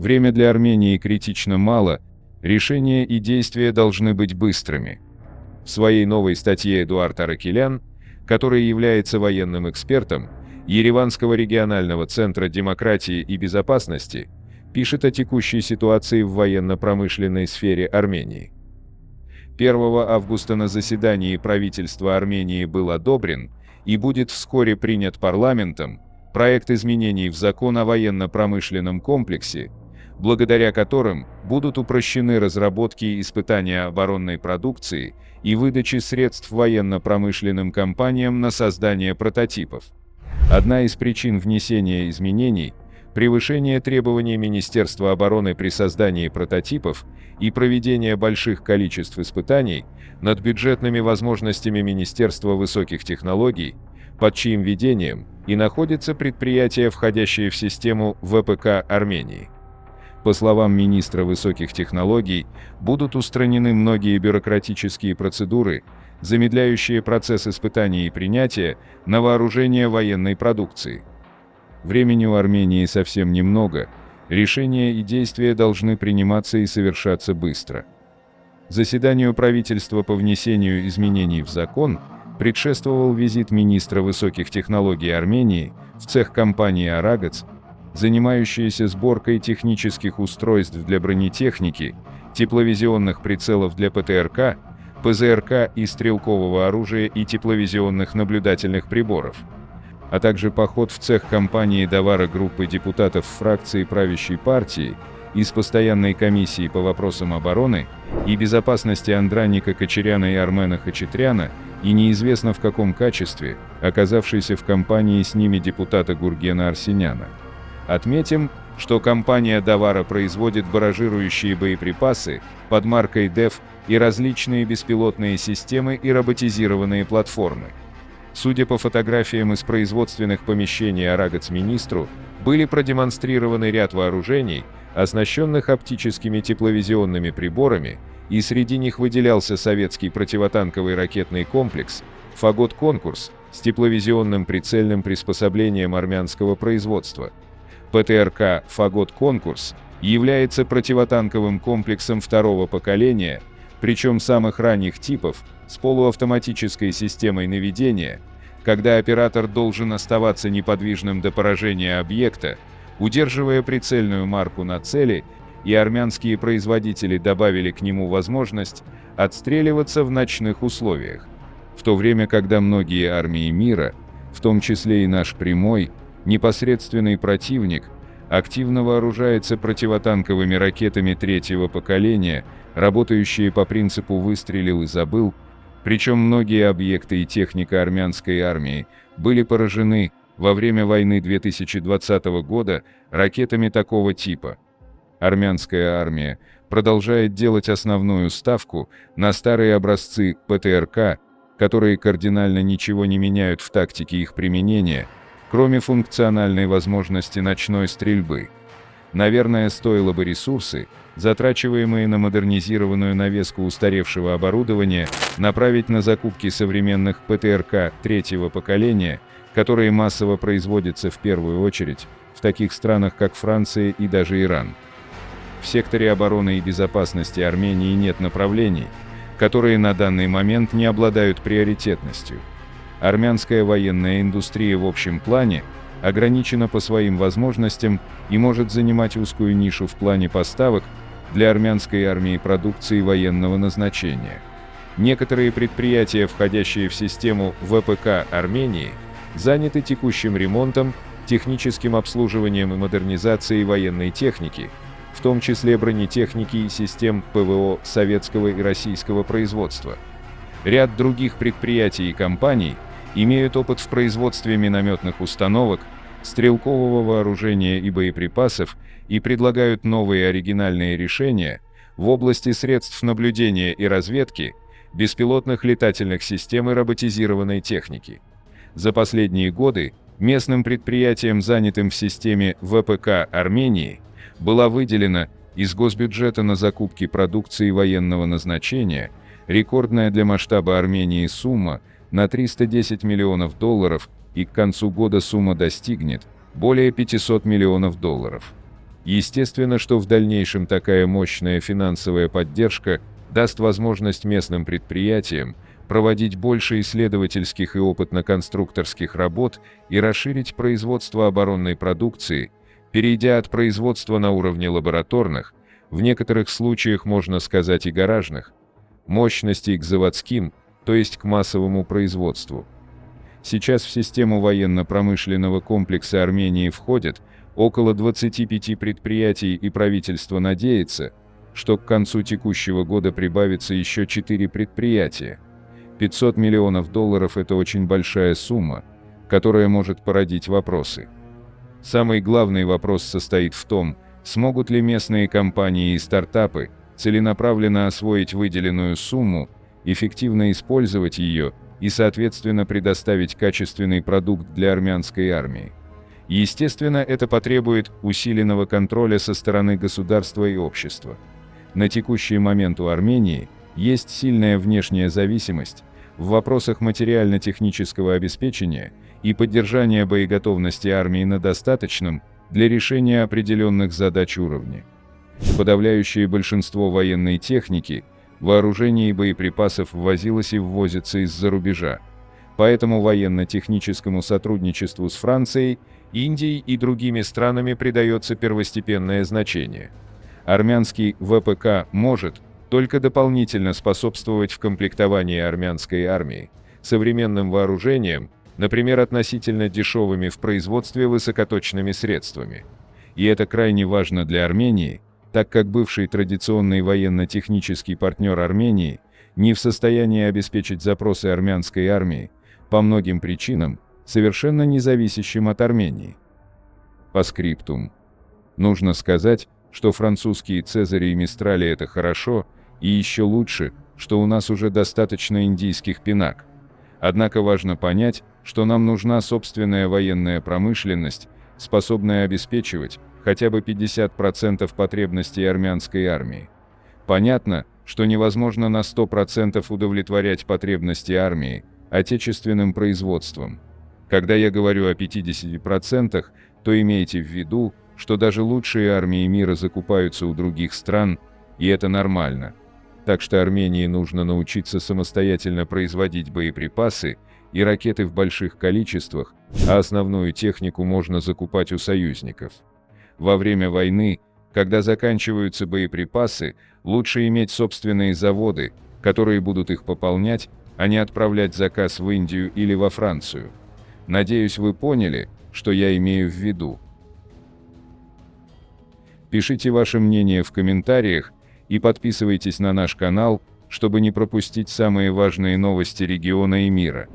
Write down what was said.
Время для Армении критично мало, решения и действия должны быть быстрыми. В своей новой статье Эдуард Аракелян, который является военным экспертом Ереванского регионального центра демократии и безопасности, пишет о текущей ситуации в военно-промышленной сфере Армении. 1 августа на заседании правительства Армении был одобрен и будет вскоре принят парламентом проект изменений в закон о военно-промышленном комплексе, благодаря которым будут упрощены разработки и испытания оборонной продукции и выдачи средств военно-промышленным компаниям на создание прототипов. Одна из причин внесения изменений – превышение требований Министерства обороны при создании прототипов и проведение больших количеств испытаний над бюджетными возможностями Министерства высоких технологий, под чьим ведением и находятся предприятия, входящие в систему ВПК Армении. По словам министра высоких технологий, будут устранены многие бюрократические процедуры, замедляющие процесс испытаний и принятия на вооружение военной продукции. Времени у Армении совсем немного, решения и действия должны приниматься и совершаться быстро. Заседанию правительства по внесению изменений в закон предшествовал визит министра высоких технологий Армении в цех компании «Арагец», занимающейся сборкой технических устройств для бронетехники, тепловизионных прицелов для ПТРК, ПЗРК и стрелкового оружия и тепловизионных наблюдательных приборов, а также поход в цех компании «Давара» группы депутатов фракции правящей партии из Постоянной комиссии по вопросам обороны и безопасности Андраника Кочеряна и Армена Хачатряна и неизвестно в каком качестве, оказавшейся в компании с ними депутата Гургена Арсеняна. Отметим, что компания «Давара» производит барражирующие боеприпасы под маркой ДЭФ и различные беспилотные системы и роботизированные платформы. Судя по фотографиям из производственных помещений Арагец-министру, были продемонстрированы ряд вооружений, оснащенных оптическими тепловизионными приборами, и среди них выделялся советский противотанковый ракетный комплекс «Фагот-Конкурс» с тепловизионным прицельным приспособлением армянского производства. ПТРК «Фагот-Конкурс» является противотанковым комплексом второго поколения, причем самых ранних типов, с полуавтоматической системой наведения, когда оператор должен оставаться неподвижным до поражения объекта, удерживая прицельную марку на цели, и армянские производители добавили к нему возможность отстреливаться в ночных условиях. В то время, когда многие армии мира, в том числе и наш прямой, непосредственный противник, активно вооружается противотанковыми ракетами третьего поколения, работающие по принципу «выстрелил и забыл», причем многие объекты и техника армянской армии были поражены во время войны 2020 года ракетами такого типа. Армянская армия продолжает делать основную ставку на старые образцы ПТРК, которые кардинально ничего не меняют в тактике их применения, кроме функциональной возможности ночной стрельбы. Наверное, стоило бы ресурсы, затрачиваемые на модернизированную навеску устаревшего оборудования, направить на закупки современных ПТРК третьего поколения, которые массово производятся в первую очередь в таких странах, как Франция и даже Иран. В секторе обороны и безопасности Армении нет направлений, которые на данный момент не обладают приоритетностью. Армянская военная индустрия в общем плане ограничена по своим возможностям и может занимать узкую нишу в плане поставок для армянской армии продукции военного назначения. Некоторые предприятия, входящие в систему ВПК Армении, заняты текущим ремонтом, техническим обслуживанием и модернизацией военной техники, в том числе бронетехники и систем ПВО советского и российского производства. Ряд других предприятий и компаний имеют опыт в производстве минометных установок, стрелкового вооружения и боеприпасов и предлагают новые оригинальные решения в области средств наблюдения и разведки, беспилотных летательных систем и роботизированной техники. За последние годы местным предприятиям, занятым в системе ВПК Армении, была выделена из госбюджета на закупки продукции военного назначения рекордная для масштаба Армении сумма на $310 миллионов, и к концу года сумма достигнет более $500 миллионов. Естественно, что в дальнейшем такая мощная финансовая поддержка даст возможность местным предприятиям проводить больше исследовательских и опытно-конструкторских работ и расширить производство оборонной продукции, перейдя от производства на уровне лабораторных, в некоторых случаях можно сказать и гаражных, мощностей к заводским, то есть к массовому производству. Сейчас в систему военно-промышленного комплекса Армении входят около 25 предприятий, и правительство надеется, что к концу текущего года прибавится еще 4 предприятия. $500 миллионов – это очень большая сумма, которая может породить вопросы. Самый главный вопрос состоит в том, смогут ли местные компании и стартапы целенаправленно освоить выделенную сумму, эффективно использовать ее и, соответственно, предоставить качественный продукт для армянской армии. Естественно, это потребует усиленного контроля со стороны государства и общества. На текущий момент у Армении есть сильная внешняя зависимость в вопросах материально-технического обеспечения и поддержания боеготовности армии на достаточном для решения определенных задач уровне. Подавляющее большинство военной техники, вооружений и боеприпасов ввозилось и ввозится из-за рубежа. Поэтому военно-техническому сотрудничеству с Францией, Индией и другими странами придается первостепенное значение. Армянский ВПК может только дополнительно способствовать в комплектовании армянской армии современным вооружением, например, относительно дешевыми в производстве высокоточными средствами. И это крайне важно для Армении, так как бывший традиционный военно-технический партнер Армении не в состоянии обеспечить запросы армянской армии по многим причинам, совершенно не зависящим от Армении. По скриптум. Нужно сказать, что французские Цезари и Мистрали — это хорошо, и еще лучше, что у нас уже достаточно индийских Пинак. Однако важно понять, что нам нужна собственная военная промышленность, способная обеспечивать хотя бы 50% потребностей армянской армии. Понятно, что невозможно на 100% удовлетворять потребности армии отечественным производством. Когда я говорю о 50%, то имейте в виду, что даже лучшие армии мира закупаются у других стран, и это нормально. Так что Армении нужно научиться самостоятельно производить боеприпасы и ракеты в больших количествах, а основную технику можно закупать у союзников. Во время войны, когда заканчиваются боеприпасы, лучше иметь собственные заводы, которые будут их пополнять, а не отправлять заказ в Индию или во Францию. Надеюсь, вы поняли, что я имею в виду. Пишите ваше мнение в комментариях и подписывайтесь на наш канал, чтобы не пропустить самые важные новости региона и мира.